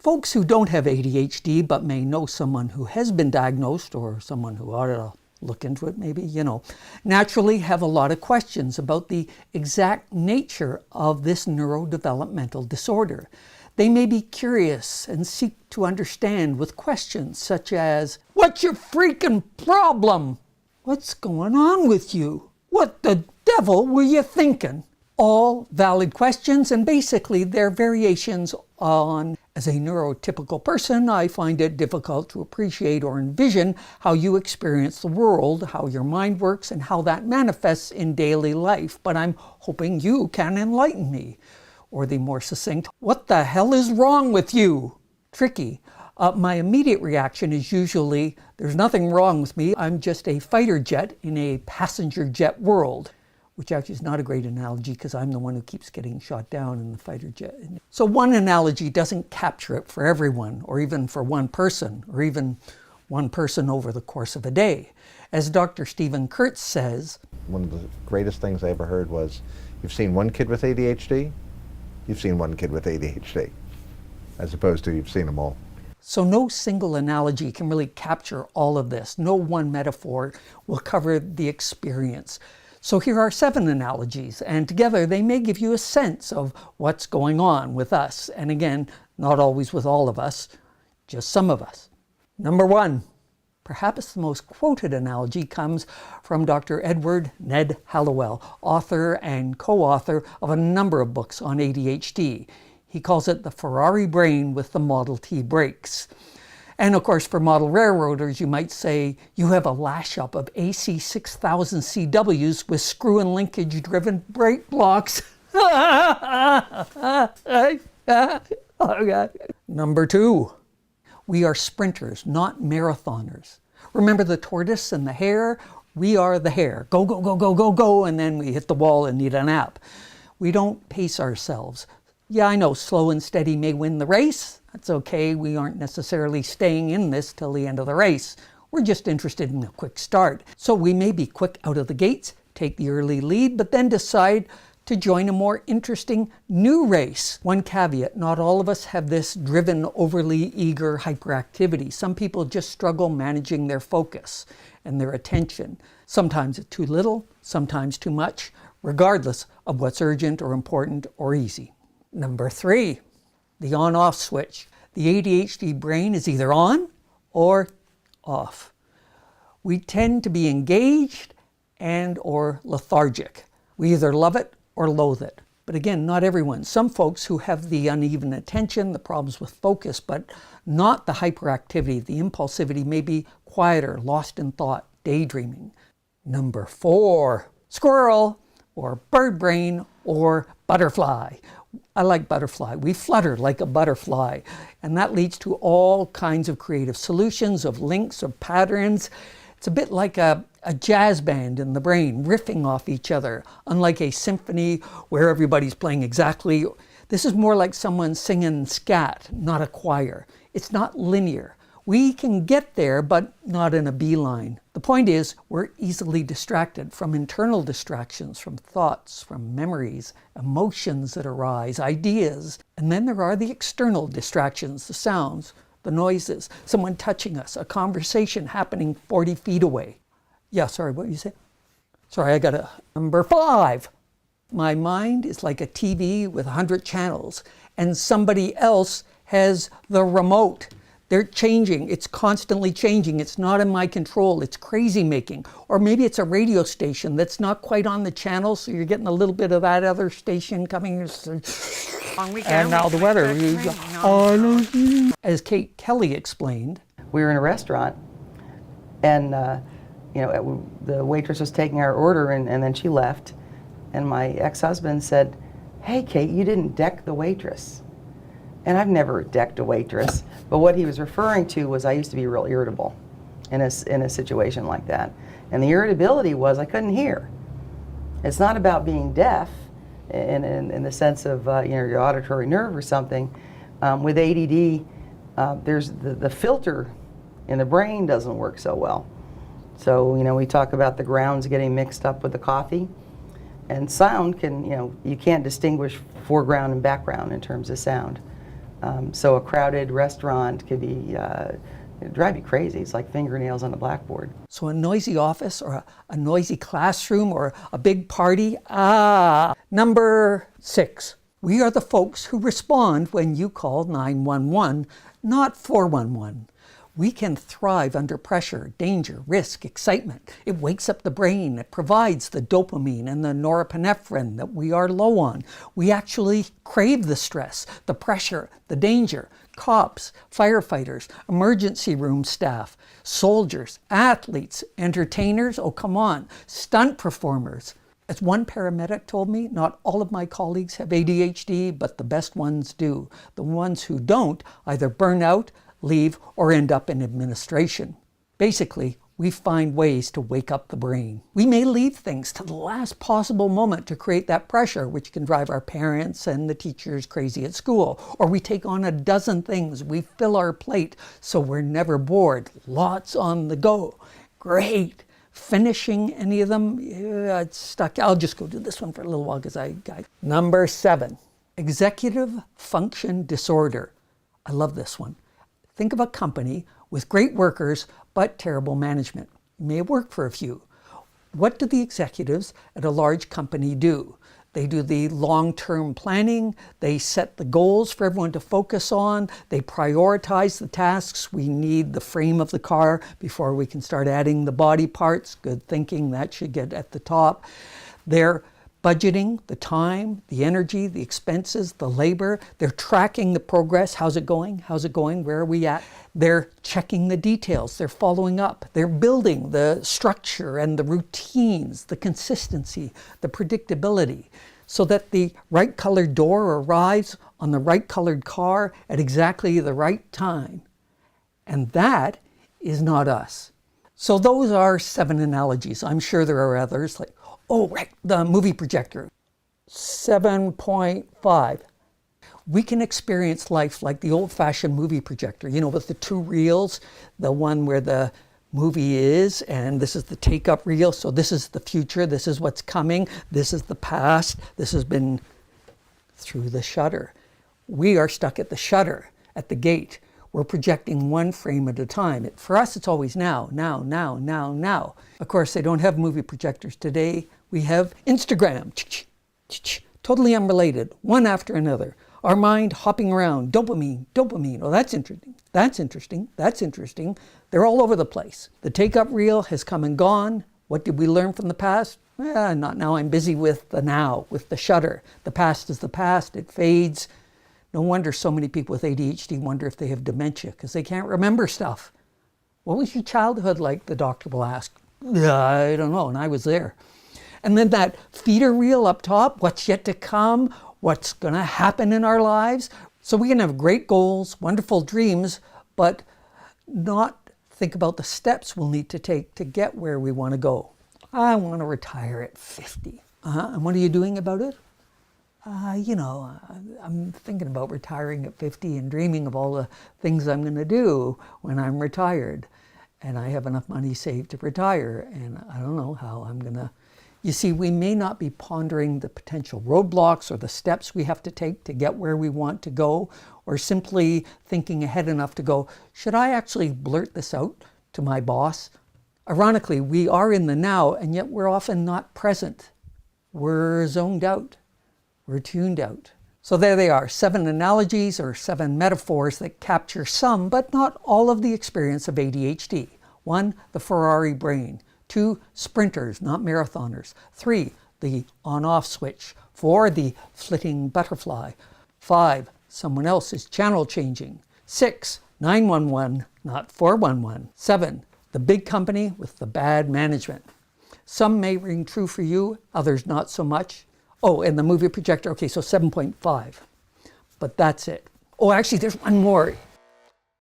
Folks who don't have ADHD but may know someone who has been diagnosed or someone who ought to look into it maybe, naturally have a lot of questions about the exact nature of this neurodevelopmental disorder. They may be curious and seek to understand with questions such as, "What's your freaking problem? What's going on with you? What the devil were you thinking?" All valid questions, and basically they're variations on, "As a neurotypical person, I find it difficult to appreciate or envision how you experience the world, how your mind works, and how that manifests in daily life, but I'm hoping you can enlighten me." Or the more succinct, "What the hell is wrong with you?" Tricky. My immediate reaction is usually, "There's nothing wrong with me, I'm just a fighter jet in a passenger jet world." Which actually is not a great analogy because I'm the one who keeps getting shot down in the fighter jet. So one analogy doesn't capture it for everyone, or even for one person, or even one person over the course of a day. As Dr. Stephen Kurtz says, one of the greatest things I ever heard was, "You've seen one kid with ADHD, you've seen one kid with ADHD, as opposed to you've seen them all." So no single analogy can really capture all of this. No one metaphor will cover the experience. So here are 7 analogies, and together they may give you a sense of what's going on with us. And again, not always with all of us, just some of us. Number 1, perhaps the most quoted analogy comes from Dr. Edward Ned Hallowell, author and co-author of a number of books on ADHD. He calls it the Ferrari brain with the Model T brakes. And of course, for model railroaders, you might say you have a lash-up of AC 6000 CWs with screw and linkage-driven brake blocks. Oh, God. Number 2, we are sprinters, not marathoners. Remember the tortoise and the hare? We are the hare. Go, go, go, go, go, go, and then we hit the wall and need a nap. We don't pace ourselves. Yeah, I know, slow and steady may win the race. That's okay, we aren't necessarily staying in this till the end of the race. We're just interested in a quick start. So we may be quick out of the gates, take the early lead, but then decide to join a more interesting new race. One caveat, not all of us have this driven, overly eager hyperactivity. Some people just struggle managing their focus and their attention. Sometimes it's too little, sometimes too much, regardless of what's urgent or important or easy. Number 3, the on-off switch. The ADHD brain is either on or off. We tend to be engaged and or lethargic. We either love it or loathe it. But again, not everyone. Some folks who have the uneven attention, the problems with focus, but not the hyperactivity, the impulsivity, may be quieter, lost in thought, daydreaming. Number 4, squirrel or bird brain or butterfly. I like butterfly. We flutter like a butterfly, and that leads to all kinds of creative solutions, of links, of patterns. It's a bit like a jazz band in the brain, riffing off each other, unlike a symphony where everybody's playing exactly. This is more like someone singing scat, not a choir. It's not linear. We can get there, but not in a beeline. The point is, we're easily distracted from internal distractions, from thoughts, from memories, emotions that arise, ideas. And then there are the external distractions, the sounds, the noises, someone touching us, a conversation happening 40 feet away. Yeah, sorry, what did you say? Sorry, I got a number 5. My mind is like a TV with 100 channels, and somebody else has the remote. They're changing. It's constantly changing. It's not in my control. It's crazy making. Or maybe it's a radio station that's not quite on the channel, so you're getting a little bit of that other station coming. And now the weather. As Kate Kelly explained, we were in a restaurant, and the waitress was taking our order, and then she left. And my ex-husband said, "Hey, Kate, you didn't deck the waitress." And I've never decked a waitress, but what he was referring to was I used to be real irritable in a situation like that. And the irritability was I couldn't hear. It's not about being deaf in the sense of your auditory nerve or something. With ADD, there's the filter in the brain doesn't work so well. So we talk about the grounds getting mixed up with the coffee, and sound can you can't distinguish foreground and background in terms of sound. So a crowded restaurant could be it'd drive you crazy. It's like fingernails on a blackboard. So a noisy office or a noisy classroom or a big party? Number 6. We are the folks who respond when you call 911, not 411. We can thrive under pressure, danger, risk, excitement. It wakes up the brain. It provides the dopamine and the norepinephrine that we are low on. We actually crave the stress, the pressure, the danger. Cops, firefighters, emergency room staff, soldiers, athletes, entertainers, oh come on, stunt performers. As one paramedic told me, not all of my colleagues have ADHD, but the best ones do. The ones who don't either burn out, leave, or end up in administration. Basically, we find ways to wake up the brain. We may leave things to the last possible moment to create that pressure, which can drive our parents and the teachers crazy at school. Or we take on a dozen things. We fill our plate so we're never bored. Lots on the go. Great. Finishing any of them? Yeah, it's stuck. I'll just go do this one for a little while because I got. Number 7, executive function disorder. I love this one. Think of a company with great workers but terrible management. It may have worked for a few. What do the executives at a large company do? They do the long-term planning, they set the goals for everyone to focus on, they prioritize the tasks. We need the frame of the car before we can start adding the body parts. Good thinking, that should get at the top. They're budgeting the time, the energy, the expenses, the labor. They're tracking the progress. How's it going? How's it going? Where are we at? They're checking the details. They're following up. They're building the structure and the routines, the consistency, the predictability, so that the right colored door arrives on the right colored car at exactly the right time. And that is not us. So those are 7 analogies. I'm sure there are others, like, oh, right, the movie projector. 7.5. We can experience life like the old-fashioned movie projector, you know, with the 2 reels, the one where the movie is, and this is the take-up reel. So this is the future, this is what's coming, this is the past, this has been through the shutter. We are stuck at the shutter, at the gate. We're projecting one frame at a time. For us, it's always now, now, now, now, now. Of course, they don't have movie projectors today. We have Instagram, totally unrelated, one after another. Our mind hopping around, dopamine, dopamine. Oh, that's interesting, that's interesting, that's interesting. They're all over the place. The take-up reel has come and gone. What did we learn from the past? Not now. I'm busy with the now, with the shutter. The past is the past, it fades. No wonder so many people with ADHD wonder if they have dementia, because they can't remember stuff. What was your childhood like, the doctor will ask. I don't know, and I was there. And then that feeder reel up top, what's yet to come, what's going to happen in our lives. So we can have great goals, wonderful dreams, but not think about the steps we'll need to take to get where we want to go. I want to retire at 50. And what are you doing about it? I'm thinking about retiring at 50 and dreaming of all the things I'm going to do when I'm retired. And I have enough money saved to retire, and I don't know how I'm going to. You see, we may not be pondering the potential roadblocks or the steps we have to take to get where we want to go, or simply thinking ahead enough to go, should I actually blurt this out to my boss? Ironically, we are in the now, and yet we're often not present. We're zoned out. We're tuned out. So there they are, 7 analogies or 7 metaphors that capture some, but not all of the experience of ADHD. 1, the Ferrari brain. 2, sprinters, not marathoners. 3, the on-off switch. 4, the flitting butterfly. 5, someone else is channel changing. 6, 911, not 411. 7, the big company with the bad management. Some may ring true for you, others not so much. Oh, and the movie projector, okay, so 7.5. But that's it. Oh, actually, there's one more.